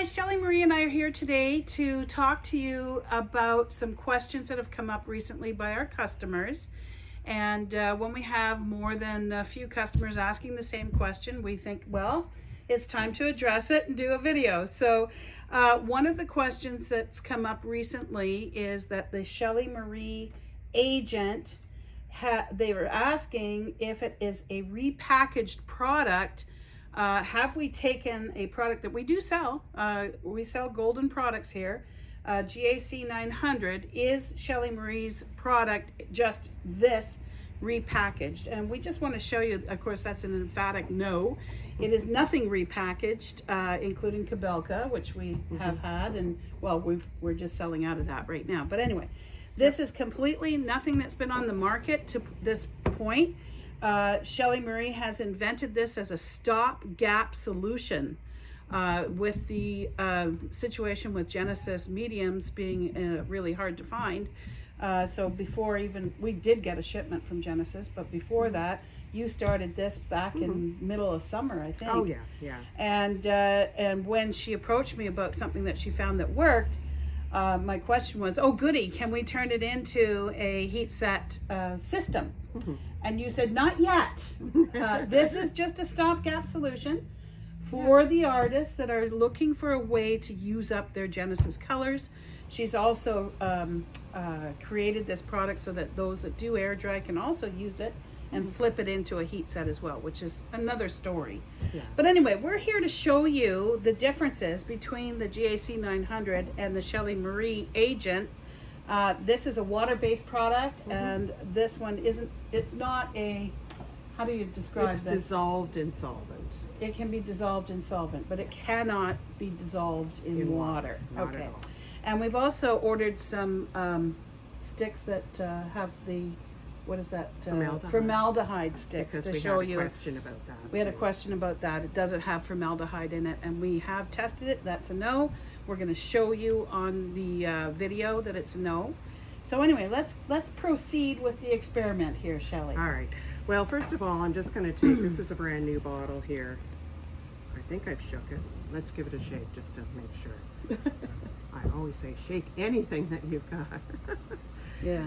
guys, Shelley Marie and I are here today to talk to you about some questions that have come up recently by our customers. And when we have more than a few customers asking the same question, we think, well, it's time to address it and do a video. So one of the questions that's come up recently is that the Shelley Marie agent, they were asking if it is a repackaged product. Have we taken a product that we do sell? We sell golden products here. GAC 900 is Shelley Marie's product, just this repackaged. And we just want to show you, of course, that's an emphatic no. It is nothing repackaged, including Kabelka, which we have had. And well, we're just selling out of that right now. But anyway, this is completely nothing that's been on the market to this point. Shelley Marie has invented this as a stopgap solution with the situation with Genesis mediums being really hard to find. So before even, we did get a shipment from Genesis, but before that, you started this back in middle of summer, I think. Oh yeah, yeah. And when she approached me about something that she found that worked, my question was, oh goody, can we turn it into a heat set system? And you said, not yet. This is just a stopgap solution for the artists that are looking for a way to use up their Genesis colors. She's also created this product so that those that do air dry can also use it and flip it into a heat set as well, which is another story. Yeah. But anyway, we're here to show you the differences between the GAC 900 and the Shelley Marie agent. This is a water-based product, and this one isn't, it's not a, how do you describe this? It's dissolved in solvent. It can be dissolved in solvent, but it cannot be dissolved in water. Not Okay. at all. And we've also ordered some sticks that have the, what is that? Formaldehyde sticks Because to we show had a you. question about that. We had a too. question about that. It doesn't have formaldehyde in it, and we have tested it. That's a no. We're going to show you on the video that it's a no. So anyway, let's proceed with the experiment here, Shelley. All right. Well, first of all, I'm just going to take, this is a brand new bottle here. I think I've shook it. Let's give it a shake just to make sure. I always say shake anything that you've got. Yeah.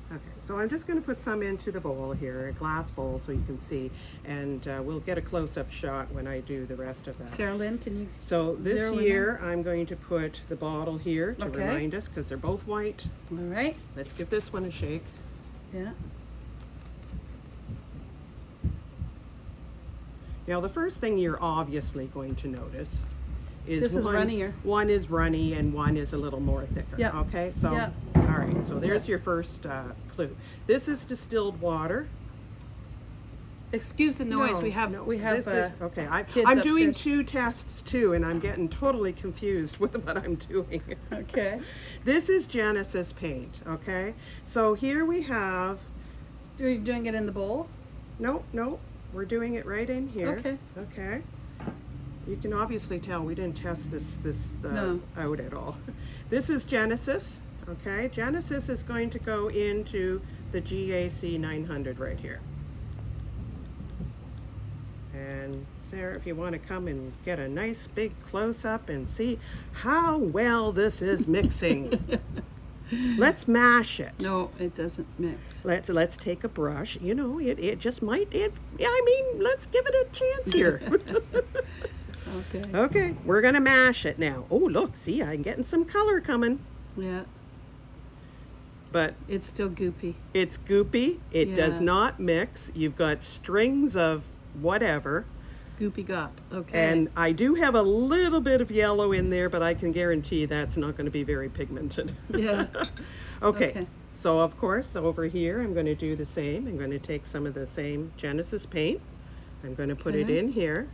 Okay, so I'm just going to put some into the bowl here, a glass bowl, so you can see, and we'll get a close-up shot when I do the rest of that. Sarah Lynn, can you? So this zero in year, I'm going to put the bottle here to Okay. remind us, because they're both white. All right. Let's give this one a shake. Yeah. Now, the first thing you're obviously going to notice is This is runnier. One is runny and one is a little more thicker. Yeah. Okay, so Yeah. all right, so there's your first clue. This is distilled water. Excuse the noise. No, we have no, okay. kids I'm doing upstairs. 2 tests too, and I'm getting totally confused with what I'm doing. Okay. This is Genesis paint. Okay, so here we have. Are you doing it in the bowl? No, we're doing it right in here. Okay. Okay. You can obviously tell we didn't test this No. out at all. This is Genesis. Okay, Genesis is going to go into the GAC 900 right here. And Sarah, if you want to come and get a nice big close-up and see how well this is mixing. Let's mash it. No, it doesn't mix. Let's take a brush. You know, it just might. I mean, let's give it a chance here. Okay. Okay, we're gonna mash it now. Oh, look, see, I'm getting some color coming. Yeah. But It's still goopy. it's goopy. It does Yeah. not mix. You've got strings of whatever. Goopy gop. Okay. And I do have a little bit of yellow in there, but I can guarantee that's not going to be very pigmented. Yeah. Okay. So, of course, over here, I'm going to do the same. I'm going to take some of the same Genesis paint. I'm going to put it in here.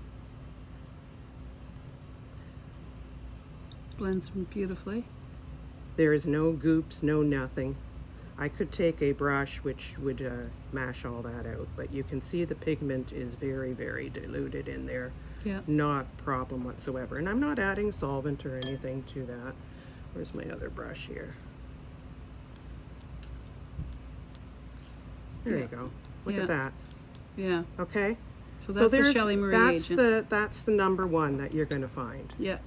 Blends beautifully. There is no goops, no nothing. I could take a brush which would mash all that out, but you can see the pigment is very, very diluted in there. Yeah. Not a problem whatsoever. And I'm not adding solvent or anything to that. Where's my other brush here? There you go. Look at that. Yeah. Okay? So that's the Shelley Marie agent. That's the number one that you're going to find. Yeah.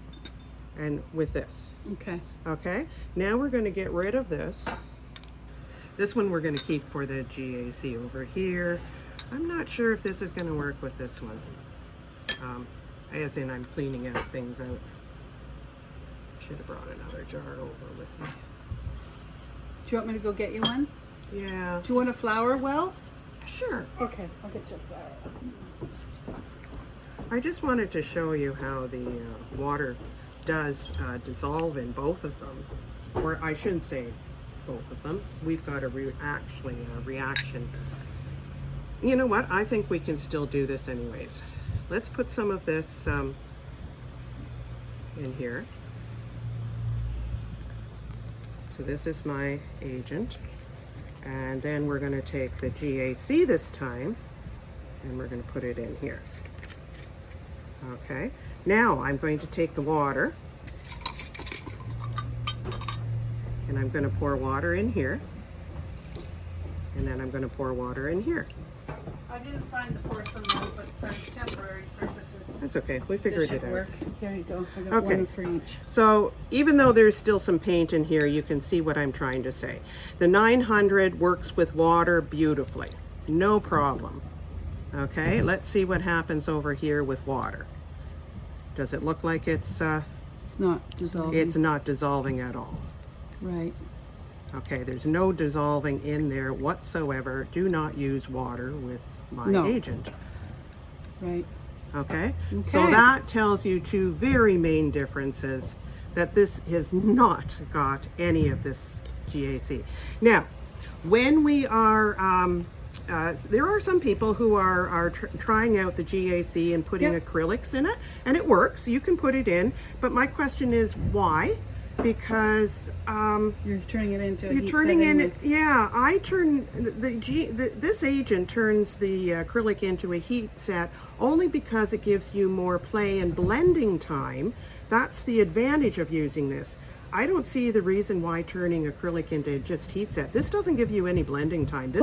And with this. Okay. Okay. Now we're going to get rid of this. This one we're going to keep for the GAC over here. I'm not sure if this is going to work with this one. As in, I'm cleaning out things out. Should have brought another jar over with me. Do you want me to go get you one? Yeah. Do you want a flower well? Sure. Okay, I'll get you a flower. I just wanted to show you how the water does dissolve in both of them. Or I shouldn't say both of them. We've got a reaction. You know what? I think we can still do this anyways. Let's put some of this in here. So this is my agent. And then we're going to take the GAC this time and we're going to put it in here. Okay. Now I'm going to take the water and I'm going to pour water in here. And then I'm going to pour water in here. I didn't find the porcelain one, but for temporary purposes. That's okay. We figured it out. Work. Here you go. I got Okay. one for each. So even though there's still some paint in here, you can see what I'm trying to say. The 900 works with water beautifully. No problem. Okay, let's see what happens over here with water. Does it look like it's not dissolving? It's not dissolving at all. Right. Okay, there's no dissolving in there whatsoever. Do not use water with my agent. Right. Okay? So that tells you two very main differences, that this has not got any of this GAC. Now, when we are, there are some people who are trying out the GAC and putting acrylics in it, and it works. You can put it in, but my question is why? Because you're turning it into a you're heat turning setting in. Yeah, I turn this agent turns the acrylic into a heat set only because it gives you more play and blending time. That's the advantage of using this. I don't see the reason why turning acrylic into just heat set. This doesn't give you any blending time. This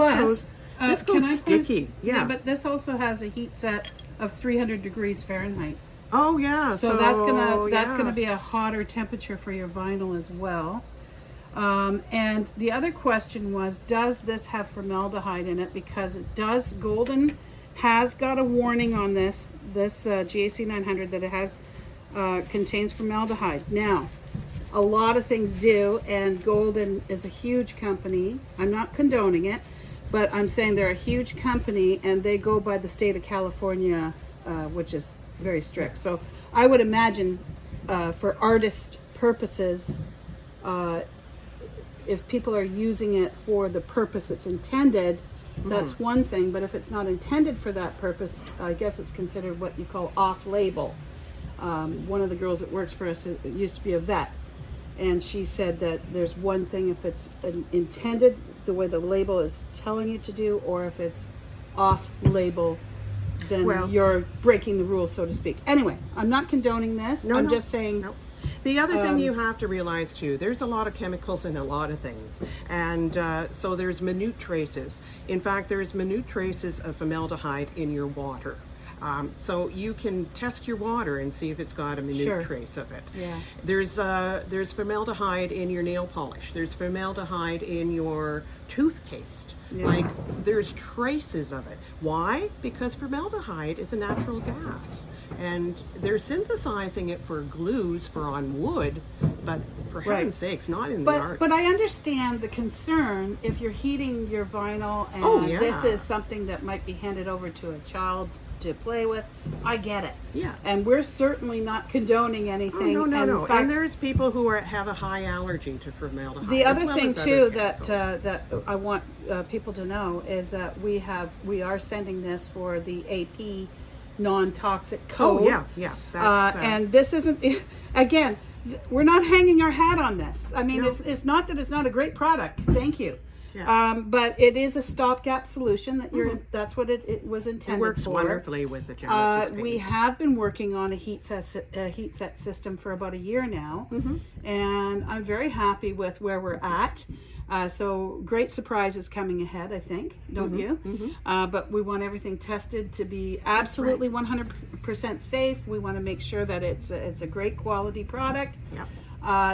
goes sticky. Yeah, but this also has a heat set of 300 degrees Fahrenheit. Oh yeah. So that's gonna be a hotter temperature for your vinyl as well. And the other question was, does this have formaldehyde in it? Because it does. Golden has got a warning on this GAC 900 that it has contains formaldehyde. Now, a lot of things do, and Golden is a huge company. I'm not condoning it, but I'm saying they're a huge company, and they go by the state of California, which is very strict. So I would imagine for artist purposes, if people are using it for the purpose it's intended, that's one thing. But if it's not intended for that purpose, I guess it's considered what you call off-label. One of the girls that works for us used to be a vet, and she said that there's one thing if it's intended the way the label is telling you to do, or if it's off-label, then you're breaking the rules, so to speak. Anyway, I'm not condoning this. I'm just saying. No. The other thing you have to realize too, there's a lot of chemicals in a lot of things, and so there's minute traces. In fact, there's minute traces of formaldehyde in your water. So you can test your water and see if it's got a minute trace of it. Yeah. There's formaldehyde in your nail polish. There's formaldehyde in your toothpaste. Yeah. Like, there's traces of it. Why? Because formaldehyde is a natural gas, and they're synthesizing it for glues for on wood, but for heaven's sakes, not in the art. But I understand the concern if you're heating your vinyl and this is something that might be handed over to a child to play with. I get it. Yeah. And we're certainly not condoning anything. Oh, no. In fact, and there's people who have a high allergy to formaldehyde. The other thing too that I want people to know is that we are sending this for the AP non-toxic code. Oh yeah. That's, and this isn't again. We're not hanging our hat on this. I mean, it's not that it's not a great product. Thank you. Yeah. But it is a stopgap solution that that's what it was intended for. It works wonderfully with the Genesis paint. We have been working on a heat set system for about a year now, and I'm very happy with where we're at. So great surprises coming ahead, I think, don't you? But we want everything tested to be absolutely 100% safe. We want to make sure that it's a great quality product. Yep.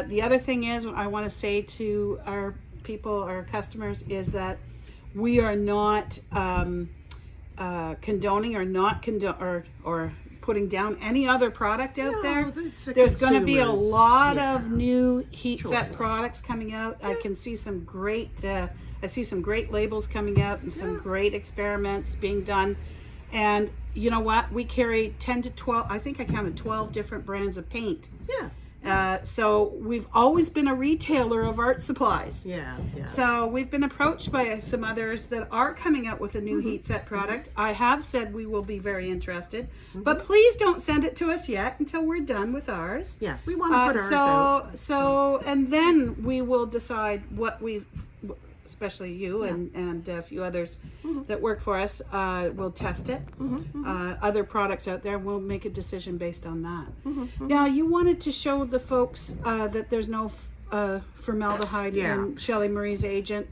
The other thing is, I want to say to our people, our customers, is that we are not condoning or putting down any other product out there. There's going to be a lot of new heat set products coming out. I can see some great labels coming out and some great experiments being done. And you know what? We carry 10 to 12, I think I counted 12 different brands of paint. So we've always been a retailer of art supplies. So we've been approached by some others that are coming out with a new heat set product. I have said we will be very interested, but please don't send it to us yet until we're done with ours. We want to put ours out. So and then we will decide what especially you and a few others that work for us, will test it. Other products out there, we'll make a decision based on that. Now, you wanted to show the folks that there's no formaldehyde in Shelley Marie's agent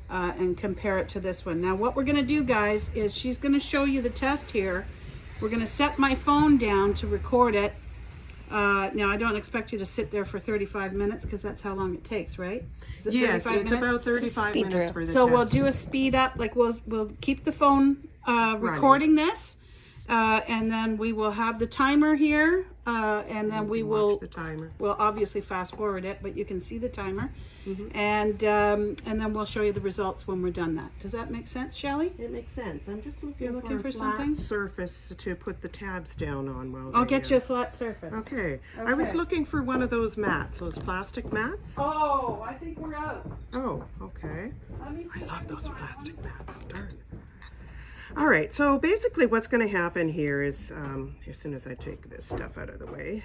and compare it to this one. Now, what we're going to do, guys, is she's going to show you the test here. We're going to set my phone down to record it. Now, I don't expect you to sit there for 35 minutes because that's how long it takes, right? Is it Yes, 35 it's minutes? about 35 minutes for the So test. we'll do a speed up, like we'll keep the phone recording this, and then we will have the timer here, and then we will watch the timer. We'll obviously fast forward it, but you can see the timer, and then we'll show you the results when we're done that. Does that make sense, Shelley? It makes sense. I'm just looking looking for for a flat something? surface to put the tabs down on while I'll get you a flat surface. Okay. I was looking for one of those mats, those plastic mats. Oh, I think we're out. Oh, okay. Let me see. I love those plastic mats. Darn. All right, so basically what's going to happen here is, as soon as I take this stuff out of the way,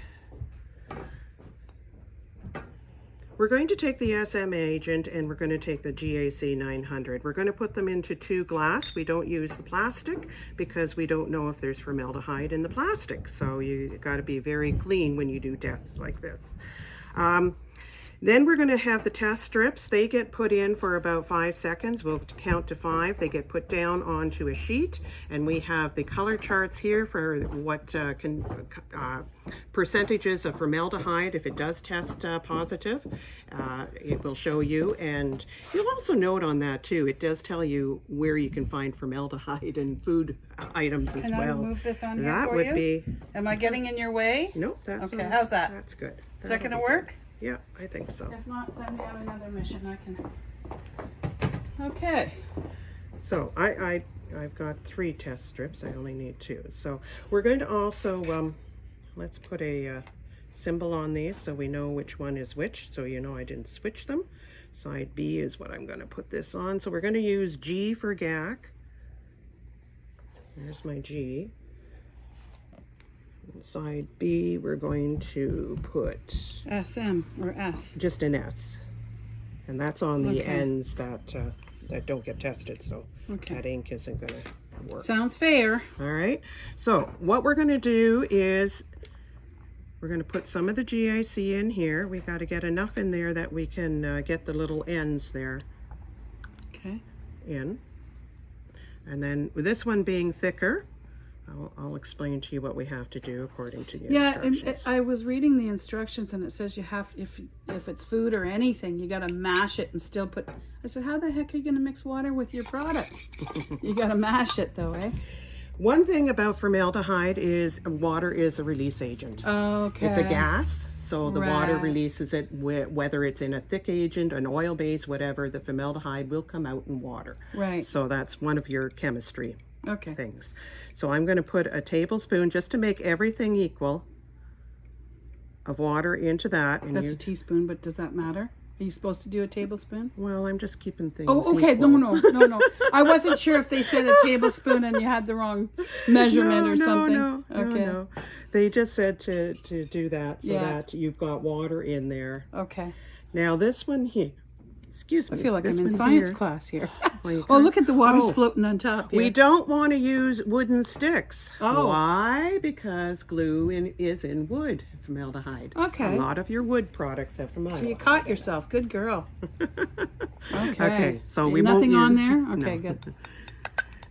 we're going to take the SM agent and we're going to take the GAC 900. We're going to put them into 2 glass. We don't use the plastic because we don't know if there's formaldehyde in the plastic. So you got to be very clean when you do tests like this. Then we're going to have the test strips. They get put in for about 5 seconds. We'll count to 5. They get put down onto a sheet, and we have the color charts here for what percentages of formaldehyde, if it does test positive. It will show you, and you'll also note on that too, it does tell you where you can find formaldehyde in food items as well. Can I move this on here that for would you? be. Am I getting in your way? Nope, that's Okay, how's that? That's good. Is that going to That'll be work? good. Yeah, I think so. If not, send me on another mission. I can. Okay. So I've got 3 test strips. I only need 2. So we're going to also let's put a symbol on these so we know which one is which. So you know I didn't switch them. Side B is what I'm going to put this on. So we're going to use G for GAC. There's my G. Side B, we're going to put SM or S. just an S, and that's on the ends that don't get tested. So that ink isn't going to work. Sounds fair. All right. So what we're going to do is we're going to put some of the GAC in here. We got to get enough in there that we can get the little ends there. In, and then with this one being thicker, I'll explain to you what we have to do according to the instructions. I was reading the instructions and it says you have, if it's food or anything, you got to mash it and still put. I said, how the heck are you going to mix water with your product? You got to mash it though, eh? One thing about formaldehyde is water is a release agent. Okay. It's a gas, so the water releases it, whether it's in a thick agent, an oil base, whatever, the formaldehyde will come out in water. Right. So that's one of your chemistry Okay. things. So I'm going to put a tablespoon, just to make everything equal, of water into that. And That's a teaspoon, but does that matter? Are you supposed to do a tablespoon? Well, I'm just keeping things Oh, okay. equal. No. I wasn't sure if they said a tablespoon and you had the wrong measurement or something. No. They just said to do that so that you've got water in there. Okay. Now this one here, excuse me. I feel like this I'm in one science here, class here. Well, you Oh, look at the water's Oh. floating on top here. We don't want to use wooden sticks. Oh. Why? Because glue is in wood, formaldehyde. Okay. A lot of your wood products have formaldehyde. So you caught yourself. Good girl. Okay. Okay, so we won't Nothing on use- there? Okay, no. good.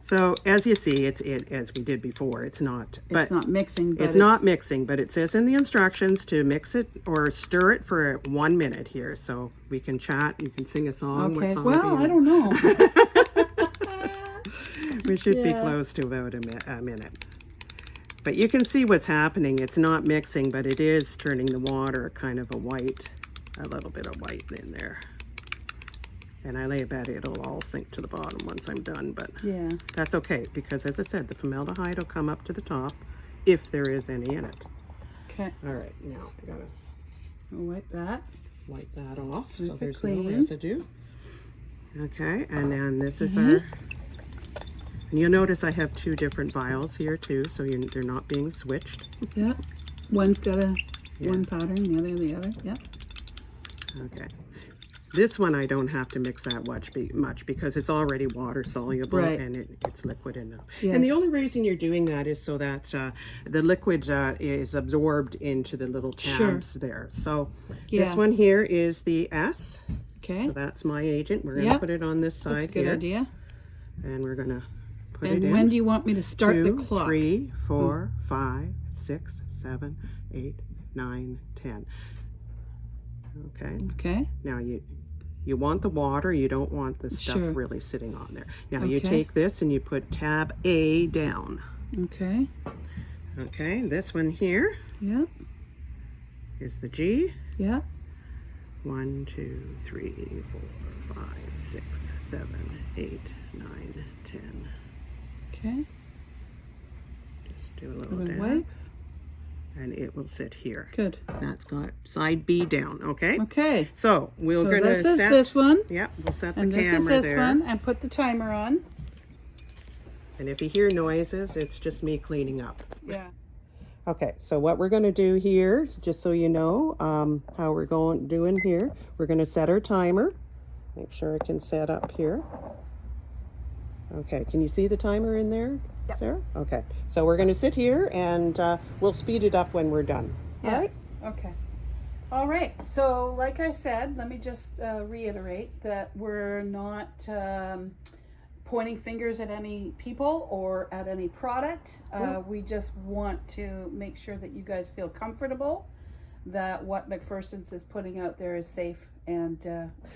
So as you see, as we did before, it's not. But It's not mixing, but it's not mixing, but it says in the instructions to mix it or stir it for 1 minute here. So we can chat, you can sing a song. Okay. What song Well, do I you- don't know. We should be Yeah. close to about a minute. But you can see what's happening. It's not mixing, but it is turning the water kind of a little bit of white in there. And I lay bet it'll all sink to the bottom once I'm done, but Yeah. that's okay, because as I said, the formaldehyde will come up to the top if there is any in it. Okay. All right, now I gotta I'll wipe that. wipe that off so Wipe it there's no clean. residue. Okay, and then this is Mm-hmm. and you'll notice I have 2 different vials here too, so they're not being switched. Yeah. One's got one powder and the other. Yeah. Okay. This one I don't have to mix that much because it's already water soluble, Right. and it's liquid enough. Yes. And the only reason you're doing that is so that the liquid is absorbed into the little tabs there. So Yeah. this one here is the S. Okay. So that's my agent. We're going to Yeah. put it on this side That's a good here. idea. And we're going to put And it in. when do you want me to start 2, the clock? 3, 4, 5, 6, 7, 8, 9, 10. Okay. Okay. Now you want the water, you don't want the stuff Sure. really sitting on there. Now you Okay. take this and you put tab A down. Okay. Okay, this one here Yeah. is the G. Yeah. 1, 2, 3, 4, 5, 6, 7, 8, 9, 10. Okay. Just do a little Gonna dab. wipe. And it will sit here. Good. That's got side B down, okay? Okay. So we're So gonna this is set this one, Yep, we'll set the and camera this is this there. one, and put the timer on. And if you hear noises, it's just me cleaning up. Yeah. Okay, so what we're going to do here, just so you know how we're doing here, we're going to set our timer. Make sure it can set up here. Okay, can you see the timer in there, Sarah? Okay, so we're going to sit here and we'll speed it up when we're done. Yeah. All right? Okay. All right. So, like I said, let me just reiterate that we're not pointing fingers at any people or at any product. We just want to make sure that you guys feel comfortable that what McPherson's is putting out there is safe. And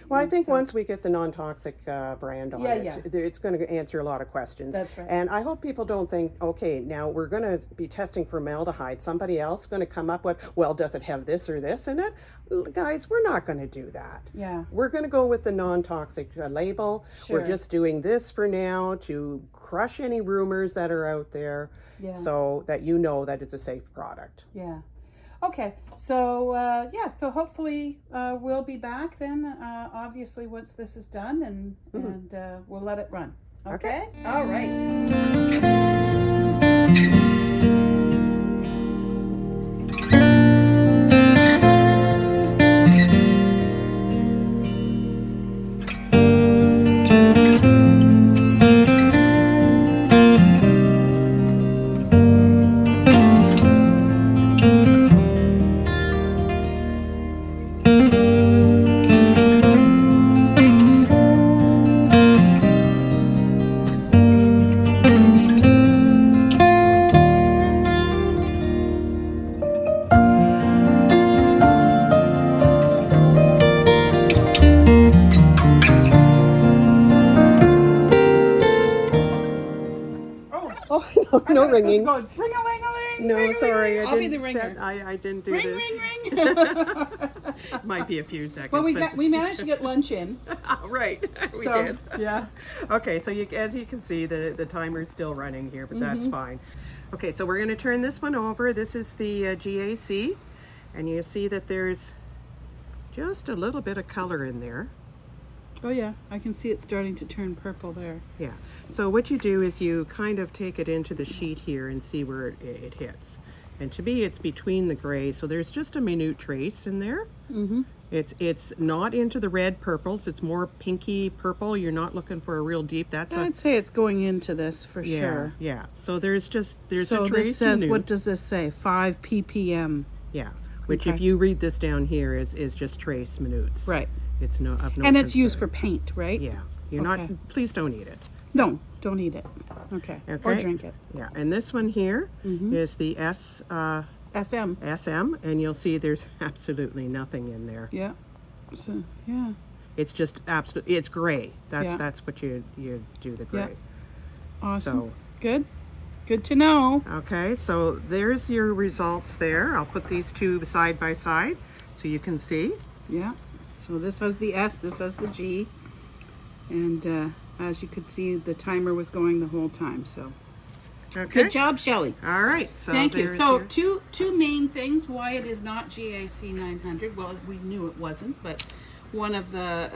Well, I think so- once we get the non-toxic brand on Yeah, it's going to answer a lot of questions. That's right. And I hope people don't think, okay, now we're going to be testing formaldehyde. Somebody else going to come up with, well, does it have this or this in it? Guys, we're not going to do that. Yeah. We're going to go with the non-toxic label. Sure. We're just doing this for now to crush any rumors that are out there, Yeah. so that you know that it's a safe product. Yeah. Okay. So so hopefully we'll be back then. Obviously, once this is done, and we'll let it run. Okay. All right. Oh, no ringing. Ring-a-ling-a-ling. No, ring-a-ling. sorry, I'll be the ringer. I didn't do Ring, this. ring, ring. Might be a few seconds. Well, but- we managed to get lunch in. right, we So, did. yeah. Okay, so as you can see, the timer's still running here, but Mm-hmm. that's fine. Okay, so we're going to turn this one over. This is the GAC, and you see that there's just a little bit of color in there. Oh yeah, I can see it starting to turn purple there. Yeah, so what you do is you kind of take it into the sheet here and see where it hits. And to me, it's between the gray, so there's just a minute trace in there. It's not into the red purples. It's more pinky purple. You're not looking for a real deep. I'd say it's going into this for sure. Yeah. So there's So a trace this says, of what nude. does this say? 5 ppm. Yeah. Which Okay. if you read this down here is just trace minutes. Right. It's no of no And it's used concern. for paint, right? Yeah. You're Okay. not. Please don't eat it. No, don't eat it. Okay. Or Okay. drink it. Yeah. And this one here is the SM. SM, and you'll see there's absolutely nothing in there. Yeah. So, yeah. It's just absolutely. It's gray. Yeah. That's what you do, the gray. Yeah. Awesome. So, Good. Good to know. okay, so there's your results there. I'll put these two side by side so you can see. Yeah. So this has the S, this has the G. And as you could see, the timer was going the whole time. So Okay. good job, Shelley. All right. So Thank you. there's So your- two main things why it is not GAC 900. Well, we knew it wasn't, but one of the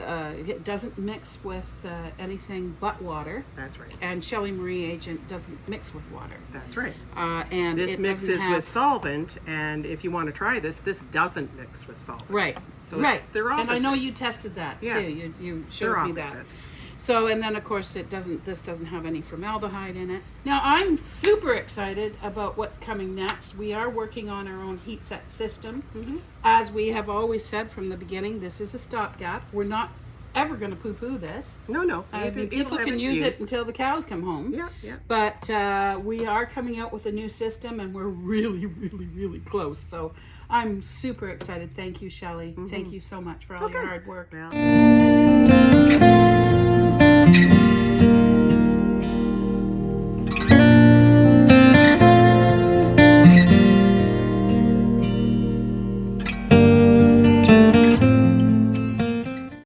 it doesn't mix with anything but water, That's right. and Shelley Marie agent doesn't mix with water. That's right. And This it mixes doesn't have, with solvent, and if you want to try this doesn't mix with solvent. right, So right. they're And I know opposites. you tested that Yeah. too. You They're showed me that. opposites. So, and then of course this doesn't have any formaldehyde in it. Now I'm super excited about what's coming next. We are working on our own heat set system. As we have always said from the beginning, this is a stopgap. We're not ever going to poo-poo this. No. I mean, It'll people have can its use it use. until the cows come home. Yeah. But we are coming out with a new system, and we're really, really, really close. So I'm super excited. Thank you, Shelley. Thank you so much for all your Okay. hard work. Well,